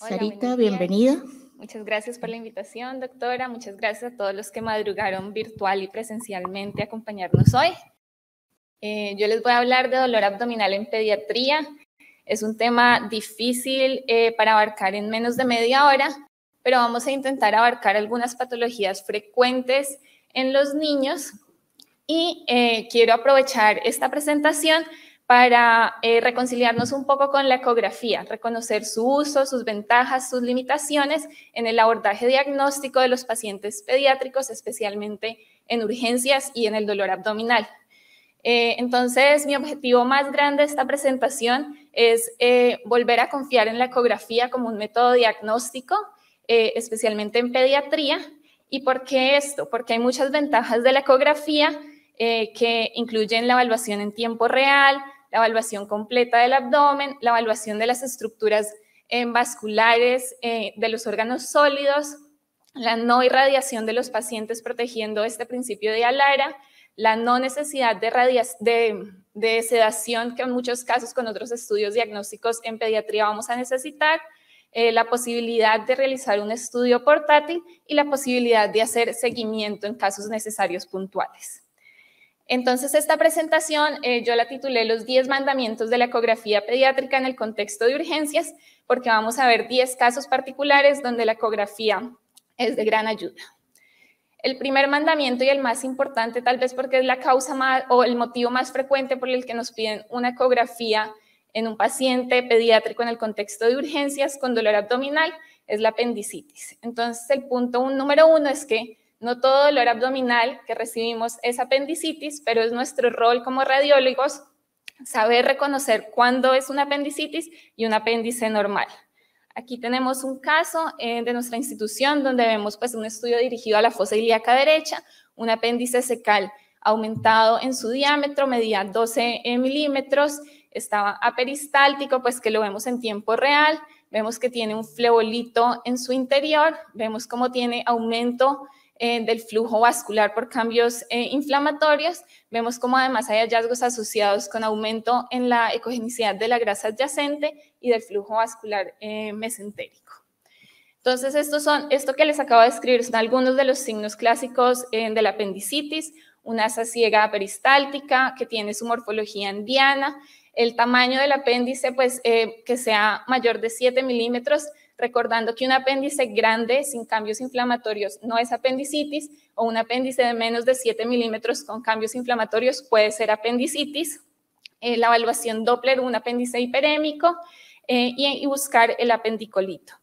Hola, Sarita, buenos días. bienvenida. Muchas gracias por la invitación, doctora. Muchas gracias a todos los que madrugaron virtual y presencialmente a acompañarnos hoy. Yo les voy a hablar de dolor abdominal en pediatría. Es un tema difícil para abarcar en menos de media hora, pero vamos a intentar abarcar algunas patologías frecuentes en los niños y quiero aprovechar esta presentación para reconciliarnos un poco con la ecografía, reconocer su uso, sus ventajas, sus limitaciones en el abordaje diagnóstico de los pacientes pediátricos, especialmente en urgencias y en el dolor abdominal. Entonces, mi objetivo más grande de esta presentación es volver a confiar en la ecografía como un método diagnóstico, especialmente en pediatría. ¿Y por qué esto? Porque hay muchas ventajas de la ecografía que incluyen la evaluación en tiempo real, la evaluación completa del abdomen, la evaluación de las estructuras vasculares de los órganos sólidos, la no irradiación de los pacientes protegiendo este principio de Alara, la no necesidad de sedación que en muchos casos con otros estudios diagnósticos en pediatría vamos a necesitar, la posibilidad de realizar un estudio portátil y la posibilidad de hacer seguimiento en casos necesarios puntuales. Entonces, esta presentación yo la titulé Los 10 mandamientos de la ecografía pediátrica en el contexto de urgencias, porque vamos a ver 10 casos particulares donde la ecografía es de gran ayuda. El primer mandamiento y el más importante, tal vez porque es la causa más o el motivo más frecuente por el que nos piden una ecografía en un paciente pediátrico en el contexto de urgencias con dolor abdominal, es la apendicitis. Entonces, el punto número 1 es que no todo dolor abdominal que recibimos es apendicitis, pero es nuestro rol como radiólogos saber reconocer cuándo es una apendicitis y un apéndice normal. Aquí tenemos un caso de nuestra institución donde vemos pues, un estudio dirigido a la fosa ilíaca derecha, un apéndice cecal aumentado en su diámetro, medía 12 milímetros, estaba aperistáltico, pues que lo vemos en tiempo real, vemos que tiene un flebolito en su interior, vemos cómo tiene aumento del flujo vascular por cambios inflamatorios, vemos cómo además hay hallazgos asociados con aumento en la ecogenicidad de la grasa adyacente y del flujo vascular mesentérico. Entonces, esto que les acabo de describir son algunos de los signos clásicos de la apendicitis, una asa ciega peristáltica que tiene su morfología en diana, el tamaño del apéndice pues, que sea mayor de 7 milímetros, recordando que un apéndice grande sin cambios inflamatorios no es apendicitis, o un apéndice de menos de 7 milímetros con cambios inflamatorios puede ser apendicitis. La evaluación Doppler, un apéndice hiperémico, y buscar el apendicolito.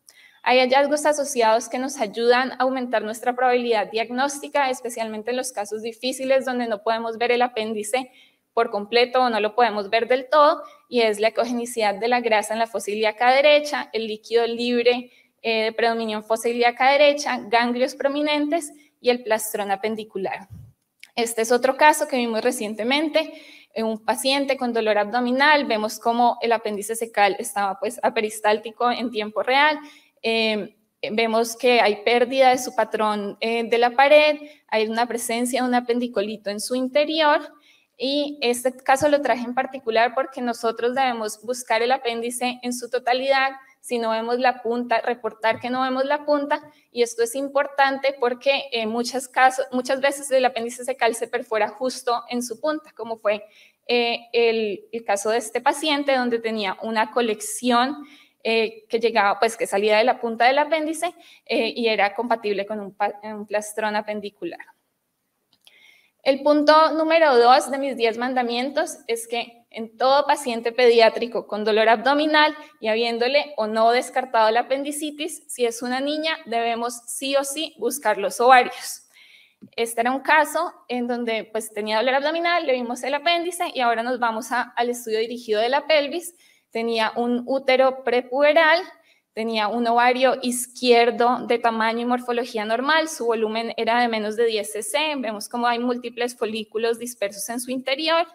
Hay hallazgos asociados que nos ayudan a aumentar nuestra probabilidad diagnóstica, especialmente en los casos difíciles donde no podemos ver el apéndice por completo o no lo podemos ver del todo, y es la ecogenicidad de la grasa en la fosa ilíaca derecha, el líquido libre de predominio en fosa ilíaca derecha, ganglios prominentes y el plastrón apendicular. Este es otro caso que vimos recientemente, en un paciente con dolor abdominal, vemos cómo el apéndice cecal estaba pues aperistáltico en tiempo real, vemos que hay pérdida de su patrón de la pared, hay una presencia de un apendicolito en su interior, y este caso lo traje en particular porque nosotros debemos buscar el apéndice en su totalidad. Si no vemos la punta, reportar que no vemos la punta, y esto es importante porque muchas veces el apéndice cecal se perfora justo en su punta, como fue el caso de este paciente donde tenía una colección que llegaba, pues que salía de la punta del apéndice y era compatible con un plastrón apendicular. El punto número 2 de mis 10 mandamientos es que en todo paciente pediátrico con dolor abdominal y habiéndole o no descartado la apendicitis, si es una niña, debemos sí o sí buscar los ovarios. Este era un caso en donde pues, tenía dolor abdominal, le vimos el apéndice y ahora nos vamos al estudio dirigido de la pelvis. Tenía un útero prepuberal, tenía un ovario izquierdo de tamaño y morfología normal, su volumen era de menos de 10 cc, vemos cómo hay múltiples folículos dispersos en su interior,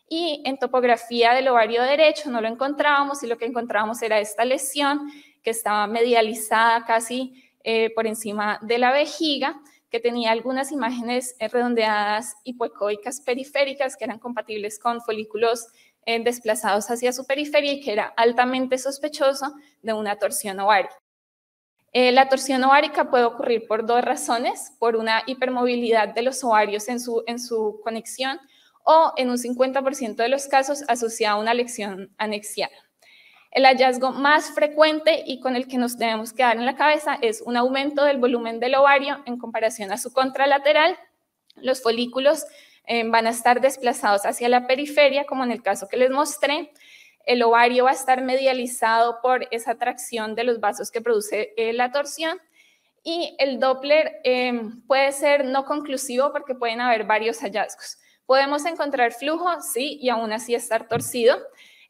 y en topografía del ovario derecho no lo encontrábamos, y lo que encontrábamos era esta lesión que estaba medializada casi por encima de la vejiga, que tenía algunas imágenes redondeadas hipoecoicas periféricas que eran compatibles con folículos desplazados hacia su periferia y que era altamente sospechoso de una torsión ovárica. La torsión ovárica puede ocurrir por dos razones, por una hipermovilidad de los ovarios en su conexión o en un 50% de los casos asociada a una lesión anexial. El hallazgo más frecuente y con el que nos debemos quedar en la cabeza es un aumento del volumen del ovario en comparación a su contralateral. Los folículos van a estar desplazados hacia la periferia, como en el caso que les mostré. El ovario va a estar medializado por esa tracción de los vasos que produce la torsión. Y el Doppler puede ser no conclusivo porque pueden haber varios hallazgos. Podemos encontrar flujo, sí, y aún así estar torcido.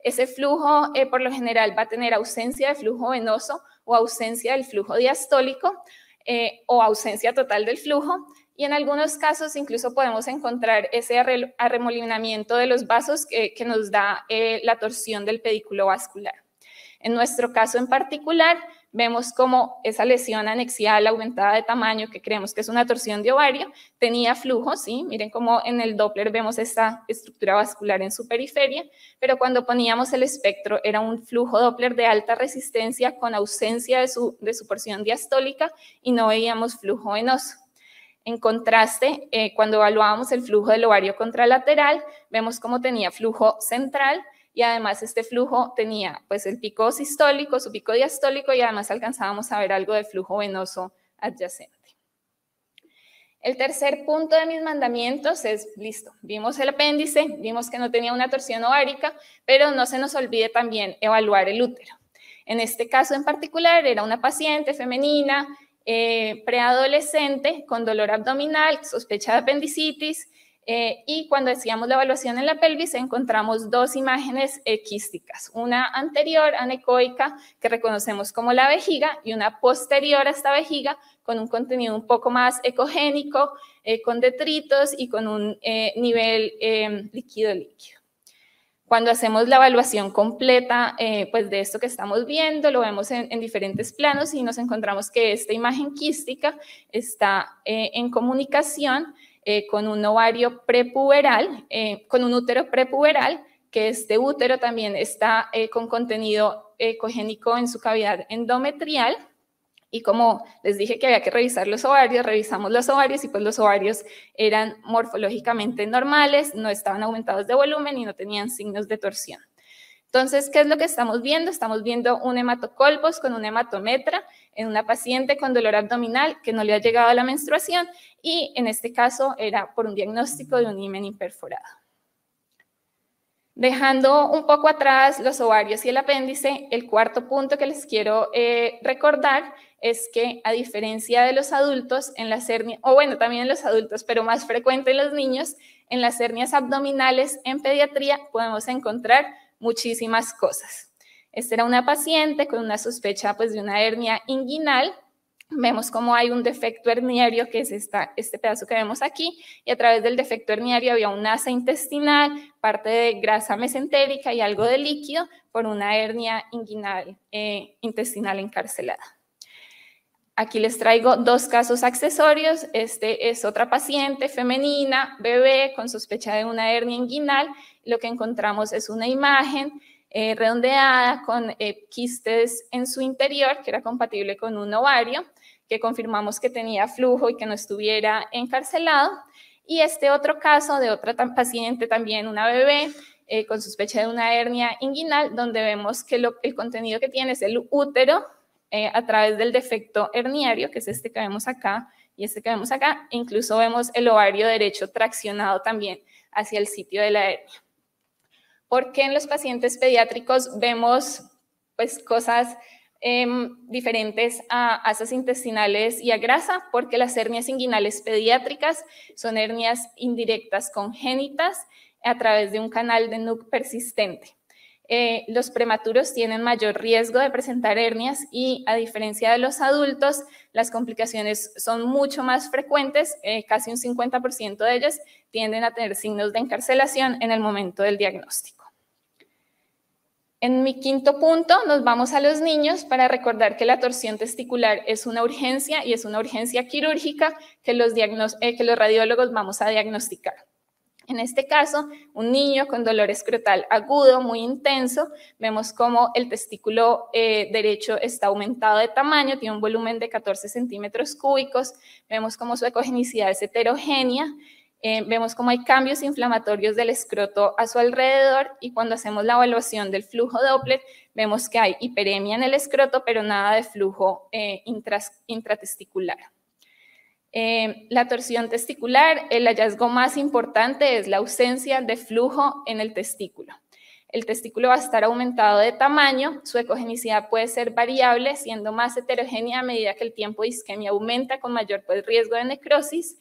Ese flujo, por lo general, va a tener ausencia de flujo venoso o ausencia del flujo diastólico o ausencia total del flujo. Y en algunos casos incluso podemos encontrar ese arremolinamiento de los vasos que nos da la torsión del pedículo vascular. En nuestro caso en particular, vemos como esa lesión anexial aumentada de tamaño, que creemos que es una torsión de ovario, tenía flujo, ¿sí? Miren cómo en el Doppler vemos esta estructura vascular en su periferia, pero cuando poníamos el espectro era un flujo Doppler de alta resistencia con ausencia de su porción diastólica y no veíamos flujo venoso. En contraste, cuando evaluábamos el flujo del ovario contralateral, vemos cómo tenía flujo central y además este flujo tenía pues el pico sistólico, su pico diastólico y además alcanzábamos a ver algo de flujo venoso adyacente. El tercer punto de mis mandamientos es, listo, vimos el apéndice, vimos que no tenía una torsión ovárica, pero no se nos olvide también evaluar el útero. En este caso en particular era una paciente femenina, preadolescente con dolor abdominal, sospecha de apendicitis y cuando hacíamos la evaluación en la pelvis encontramos dos imágenes quísticas, una anterior anecoica que reconocemos como la vejiga y una posterior a esta vejiga con un contenido un poco más ecogénico, con detritos y con un nivel líquido-líquido. Cuando hacemos la evaluación completa pues de esto que estamos viendo, lo vemos en diferentes planos y nos encontramos que esta imagen quística está en comunicación con un ovario prepuberal, con un útero prepuberal, que este útero también está con contenido ecogénico en su cavidad endometrial. Y como les dije que había que revisar los ovarios, revisamos los ovarios y pues los ovarios eran morfológicamente normales, no estaban aumentados de volumen y no tenían signos de torsión. Entonces, ¿qué es lo que estamos viendo? Estamos viendo un hematocolpos con un hematometra en una paciente con dolor abdominal que no le ha llegado a la menstruación y en este caso era por un diagnóstico de un himen imperforado. Dejando un poco atrás los ovarios y el apéndice, el cuarto punto que les quiero recordar es que a diferencia de los adultos, en las hernias, o bueno, también en los adultos, pero más frecuente en los niños, en las hernias abdominales en pediatría podemos encontrar muchísimas cosas. Esta era una paciente con una sospecha pues, de una hernia inguinal. Vemos cómo hay un defecto herniario, que es este pedazo que vemos aquí, y a través del defecto herniario había un asa intestinal, parte de grasa mesentérica y algo de líquido por una hernia inguinal intestinal encarcelada. Aquí les traigo dos casos accesorios. Este es otra paciente femenina, bebé, con sospecha de una hernia inguinal. Lo que encontramos es una imagen redondeada con quistes en su interior, que era compatible con un ovario, que confirmamos que tenía flujo y que no estuviera encarcelado. Y este otro caso de otra paciente, también una bebé, con sospecha de una hernia inguinal, donde vemos que el contenido que tiene es el útero a través del defecto herniario, que es este que vemos acá y este que vemos acá. E incluso vemos el ovario derecho traccionado también hacia el sitio de la hernia. ¿Por qué en los pacientes pediátricos vemos pues, cosas diferentes a asas intestinales y a grasa? Porque las hernias inguinales pediátricas son hernias indirectas congénitas a través de un canal de NUC persistente. Los prematuros tienen mayor riesgo de presentar hernias y a diferencia de los adultos, las complicaciones son mucho más frecuentes, casi un 50% de ellas tienden a tener signos de encarcelación en el momento del diagnóstico. En mi quinto punto nos vamos a los niños para recordar que la torsión testicular es una urgencia y es una urgencia quirúrgica que los radiólogos vamos a diagnosticar. En este caso, un niño con dolor escrotal agudo, muy intenso, vemos como el testículo derecho está aumentado de tamaño, tiene un volumen de 14 centímetros cúbicos, vemos como su ecogenicidad es heterogénea, vemos como hay cambios inflamatorios del escroto a su alrededor y cuando hacemos la evaluación del flujo Doppler, vemos que hay hiperemia en el escroto, pero nada de flujo intratesticular. La torsión testicular, el hallazgo más importante es la ausencia de flujo en el testículo. El testículo va a estar aumentado de tamaño, su ecogenicidad puede ser variable, siendo más heterogénea a medida que el tiempo de isquemia aumenta con mayor riesgo de necrosis,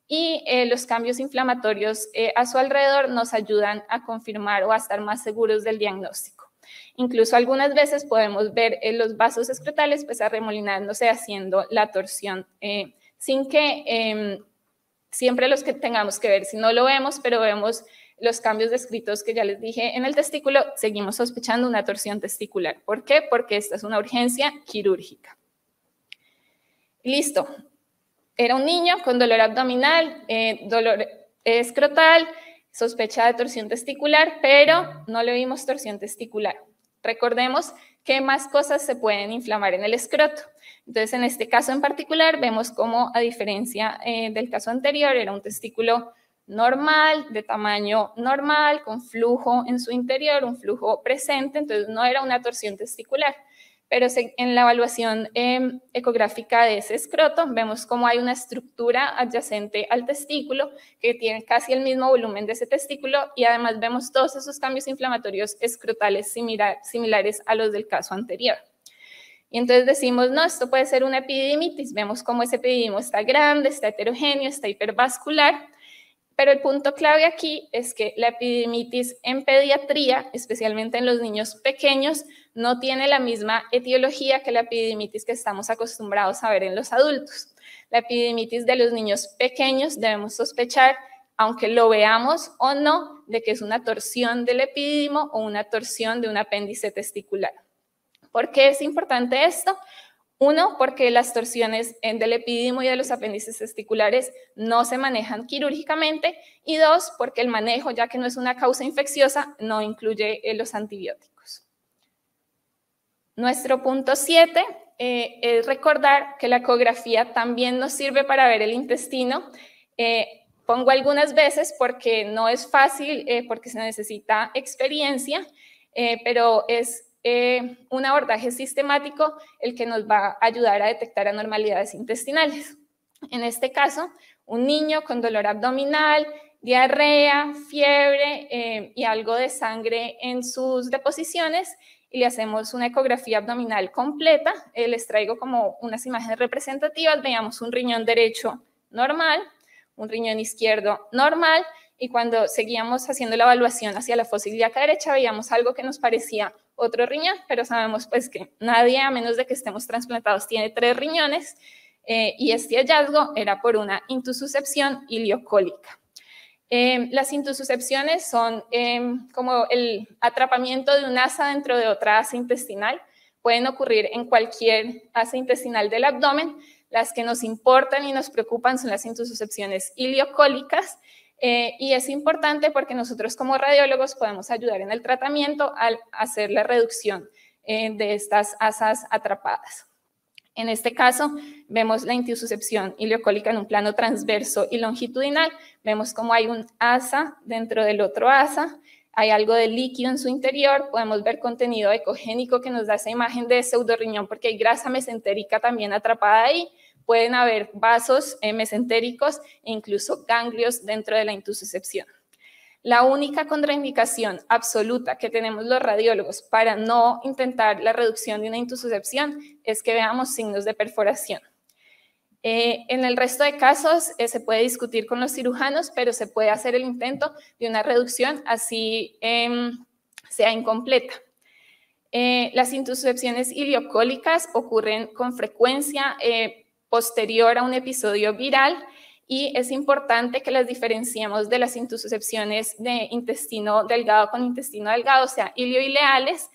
y los cambios inflamatorios a su alrededor nos ayudan a confirmar o a estar más seguros del diagnóstico. Incluso algunas veces podemos ver los vasos escrotales pues arremolinándose haciendo la torsión sin que siempre los que tengamos que ver, si no lo vemos, pero vemos los cambios descritos que ya les dije en el testículo, seguimos sospechando una torsión testicular. ¿Por qué? Porque esta es una urgencia quirúrgica. Listo. Era un niño con dolor abdominal, dolor escrotal, sospecha de torsión testicular, pero no le vimos torsión testicular. Recordemos qué más cosas se pueden inflamar en el escroto. Entonces, en este caso en particular, vemos cómo, a diferencia del caso anterior, era un testículo normal, de tamaño normal, con flujo en su interior, un flujo presente, entonces no era una torsión testicular. Pero en la evaluación ecográfica de ese escroto vemos cómo hay una estructura adyacente al testículo que tiene casi el mismo volumen de ese testículo y además vemos todos esos cambios inflamatorios escrotales similares a los del caso anterior. Y entonces decimos, no, esto puede ser una epididimitis. Vemos cómo ese epididimo está grande, está heterogéneo, está hipervascular. Pero el punto clave aquí es que la epididimitis en pediatría, especialmente en los niños pequeños, no tiene la misma etiología que la epididimitis que estamos acostumbrados a ver en los adultos. La epididimitis de los niños pequeños debemos sospechar, aunque lo veamos o no, de que es una torsión del epididimo o una torsión de un apéndice testicular. ¿Por qué es importante esto? Uno, porque las torsiones del epididimo y de los apéndices testiculares no se manejan quirúrgicamente, y dos, porque el manejo, ya que no es una causa infecciosa, no incluye los antibióticos. Nuestro punto 7 es recordar que la ecografía también nos sirve para ver el intestino. Pongo algunas veces porque no es fácil, porque se necesita experiencia, pero es un abordaje sistemático el que nos va a ayudar a detectar anormalidades intestinales. En este caso, un niño con dolor abdominal, diarrea, fiebre y algo de sangre en sus deposiciones, y le hacemos una ecografía abdominal completa. Les traigo como unas imágenes representativas. Veamos un riñón derecho normal, un riñón izquierdo normal, y cuando seguíamos haciendo la evaluación hacia la fosa ilíaca derecha veíamos algo que nos parecía otro riñón, pero sabemos pues que nadie, a menos de que estemos trasplantados, tiene 3 riñones, y este hallazgo era por una intususcepción ileocólica. Las intususcepciones son como el atrapamiento de un asa dentro de otra asa intestinal. Pueden ocurrir en cualquier asa intestinal del abdomen. Las que nos importan y nos preocupan son las intususcepciones ileocólicas, y es importante porque nosotros como radiólogos podemos ayudar en el tratamiento al hacer la reducción de estas asas atrapadas. En este caso, vemos la intususcepción ileocólica en un plano transverso y longitudinal. Vemos cómo hay un asa dentro del otro asa, hay algo de líquido en su interior, podemos ver contenido ecogénico que nos da esa imagen de pseudorriñón porque hay grasa mesentérica también atrapada ahí. Pueden haber vasos mesentéricos e incluso ganglios dentro de la intususcepción. La única contraindicación absoluta que tenemos los radiólogos para no intentar la reducción de una intususcepción es que veamos signos de perforación. En el resto de casos se puede discutir con los cirujanos, pero se puede hacer el intento de una reducción así sea incompleta. Las intususcepciones ileocólicas ocurren con frecuencia posterior a un episodio viral, y es importante que las diferenciemos de las intususcepciones de intestino delgado con intestino delgado, o sea, ilioileales,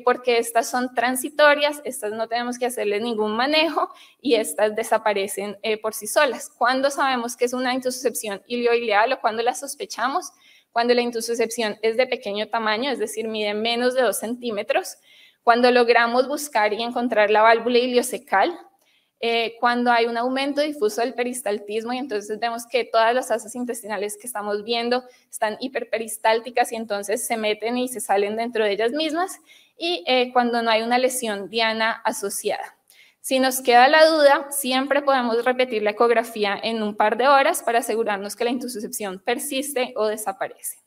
porque estas son transitorias, estas no tenemos que hacerle ningún manejo y estas desaparecen por sí solas. ¿Cuándo sabemos que es una intususcepción ilioileal o cuándo la sospechamos? Cuando la intususcepción es de pequeño tamaño, es decir, mide menos de 2 centímetros, cuando logramos buscar y encontrar la válvula iliocecal, cuando hay un aumento difuso del peristaltismo y entonces vemos que todas las asas intestinales que estamos viendo están hiperperistálticas y entonces se meten y se salen dentro de ellas mismas, y cuando no hay una lesión diana asociada. Si nos queda la duda, siempre podemos repetir la ecografía en un par de horas para asegurarnos que la intususcepción persiste o desaparece.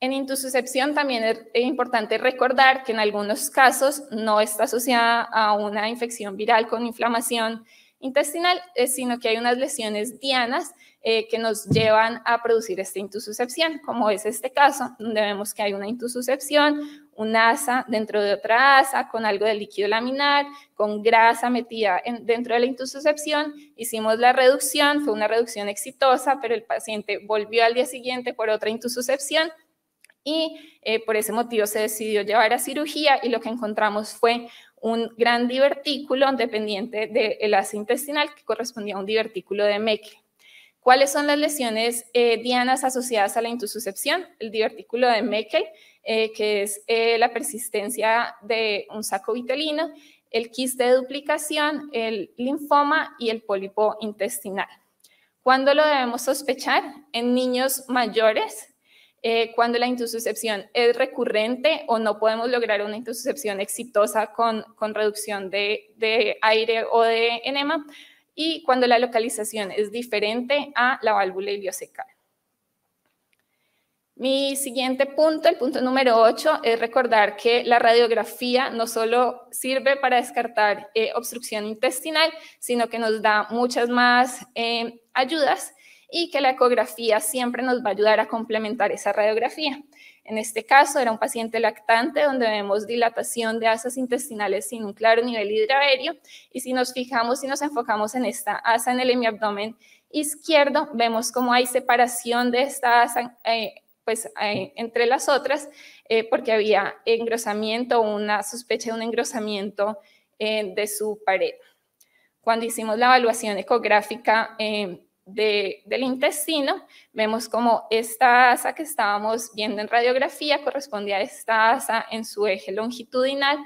En intususcepción también es importante recordar que en algunos casos no está asociada a una infección viral con inflamación intestinal, sino que hay unas lesiones dianas que nos llevan a producir esta intususcepción, como es este caso, donde vemos que hay una intususcepción, una asa dentro de otra asa, con algo de líquido laminar, con grasa metida dentro de la intususcepción. Hicimos la reducción, fue una reducción exitosa, pero el paciente volvió al día siguiente por otra intususcepción, y por ese motivo se decidió llevar a cirugía y lo que encontramos fue un gran divertículo dependiente del asa intestinal que correspondía a un divertículo de Meckel. ¿Cuáles son las lesiones dianas asociadas a la intususcepción? El divertículo de Meckel, que es la persistencia de un saco vitelino, el quiste de duplicación, el linfoma y el pólipo intestinal. ¿Cuándo lo debemos sospechar? En niños mayores, cuando la intususcepción es recurrente o no podemos lograr una intususcepción exitosa con reducción de aire o de enema, y cuando la localización es diferente a la válvula iliocecal. Mi siguiente punto, el punto número 8, es recordar que la radiografía no solo sirve para descartar obstrucción intestinal, sino que nos da muchas más ayudas, y que la ecografía siempre nos va a ayudar a complementar esa radiografía. En este caso era un paciente lactante donde vemos dilatación de asas intestinales sin un claro nivel hidraverio, y si nos fijamos y nos enfocamos en esta asa en el hemiabdomen izquierdo, vemos cómo hay separación de esta asa entre las otras, porque había engrosamiento o una sospecha de un engrosamiento de su pared. Cuando hicimos la evaluación ecográfica del intestino, vemos como esta asa que estábamos viendo en radiografía corresponde a esta asa en su eje longitudinal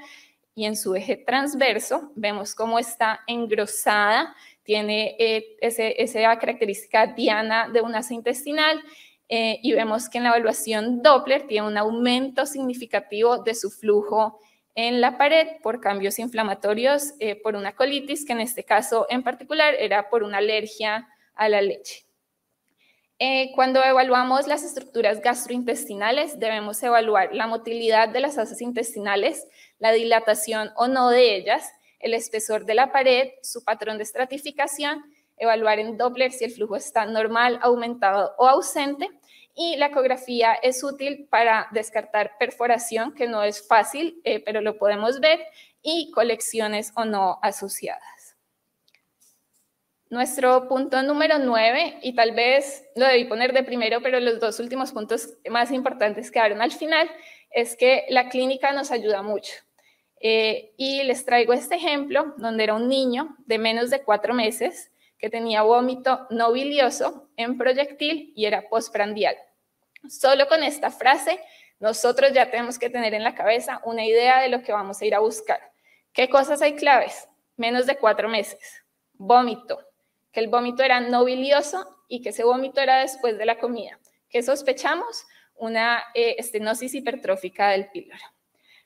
y en su eje transverso. Vemos cómo está engrosada, tiene esa característica diana de una asa intestinal, y vemos que en la evaluación Doppler tiene un aumento significativo de su flujo en la pared por cambios inflamatorios, por una colitis, que en este caso en particular era por una alergia a la leche. Cuando evaluamos las estructuras gastrointestinales, debemos evaluar la motilidad de las asas intestinales, la dilatación o no de ellas, el espesor de la pared, su patrón de estratificación, evaluar en Doppler si el flujo está normal, aumentado o ausente, y la ecografía es útil para descartar perforación, que no es fácil, pero lo podemos ver, y colecciones o no asociadas. Nuestro punto número 9, y tal vez lo debí poner de primero, pero los dos últimos puntos más importantes quedaron al final, es que la clínica nos ayuda mucho. Y les traigo este ejemplo, donde era un niño de menos de 4 meses que tenía vómito no bilioso en proyectil y era postprandial. Solo con esta frase, nosotros ya tenemos que tener en la cabeza una idea de lo que vamos a ir a buscar. ¿Qué cosas hay claves? Menos de 4 meses. Vómito. Que el vómito era no bilioso y que ese vómito era después de la comida. ¿Qué sospechamos? Una estenosis hipertrófica del píloro.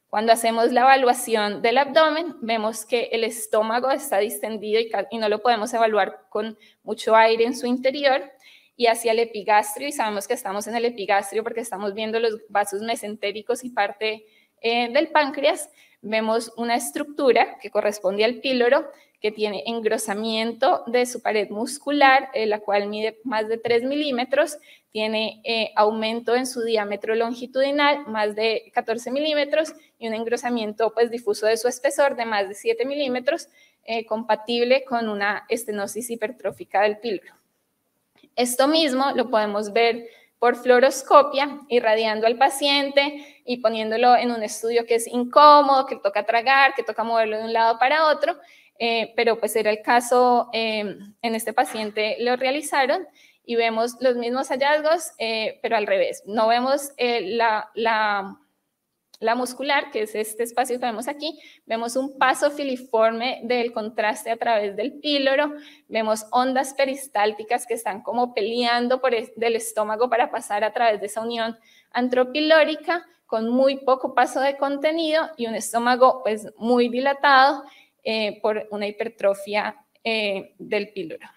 Cuando hacemos la evaluación del abdomen, vemos que el estómago está distendido y no lo podemos evaluar con mucho aire en su interior, y hacia el epigastrio, y sabemos que estamos en el epigastrio porque estamos viendo los vasos mesentéricos y parte del páncreas, vemos una estructura que corresponde al píloro, que tiene engrosamiento de su pared muscular, la cual mide más de 3 milímetros, tiene aumento en su diámetro longitudinal, más de 14 milímetros, y un engrosamiento difuso de su espesor de más de 7 milímetros, compatible con una estenosis hipertrófica del píloro. Esto mismo lo podemos ver por fluoroscopia, irradiando al paciente y poniéndolo en un estudio que es incómodo, que toca tragar, que toca moverlo de un lado para otro, pero pues era el caso, en este paciente lo realizaron y vemos los mismos hallazgos, pero al revés. No vemos la muscular, que es este espacio que vemos aquí, vemos un paso filiforme del contraste a través del píloro, vemos ondas peristálticas que están como peleando del estómago para pasar a través de esa unión antropilórica, con muy poco paso de contenido y un estómago pues muy dilatado por una hipertrofia del píloro.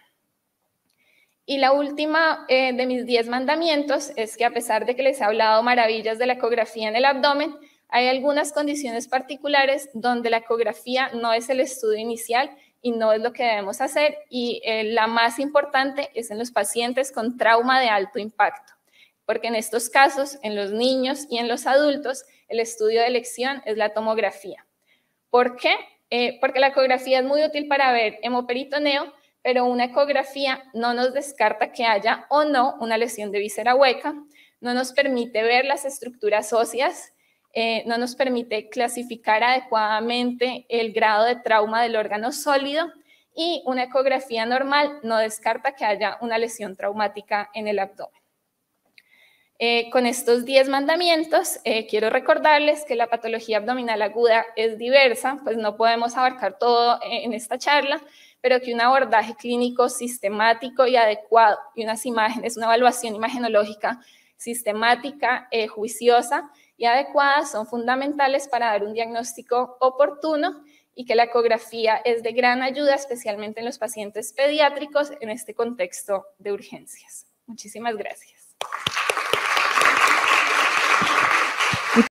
Y la última de mis 10 mandamientos es que, a pesar de que les he hablado maravillas de la ecografía en el abdomen, hay algunas condiciones particulares donde la ecografía no es el estudio inicial y no es lo que debemos hacer, y la más importante es en los pacientes con trauma de alto impacto, porque en estos casos, en los niños y en los adultos, el estudio de elección es la tomografía. ¿Por qué? Porque la ecografía es muy útil para ver hemoperitoneo, pero una ecografía no nos descarta que haya o no una lesión de víscera hueca, no nos permite ver las estructuras óseas, no nos permite clasificar adecuadamente el grado de trauma del órgano sólido, y una ecografía normal no descarta que haya una lesión traumática en el abdomen. Con estos 10 mandamientos, quiero recordarles que la patología abdominal aguda es diversa, pues no podemos abarcar todo en esta charla, pero que un abordaje clínico sistemático y adecuado y unas imágenes, una evaluación imagenológica sistemática, juiciosa y adecuada son fundamentales para dar un diagnóstico oportuno, y que la ecografía es de gran ayuda, especialmente en los pacientes pediátricos en este contexto de urgencias. Muchísimas gracias.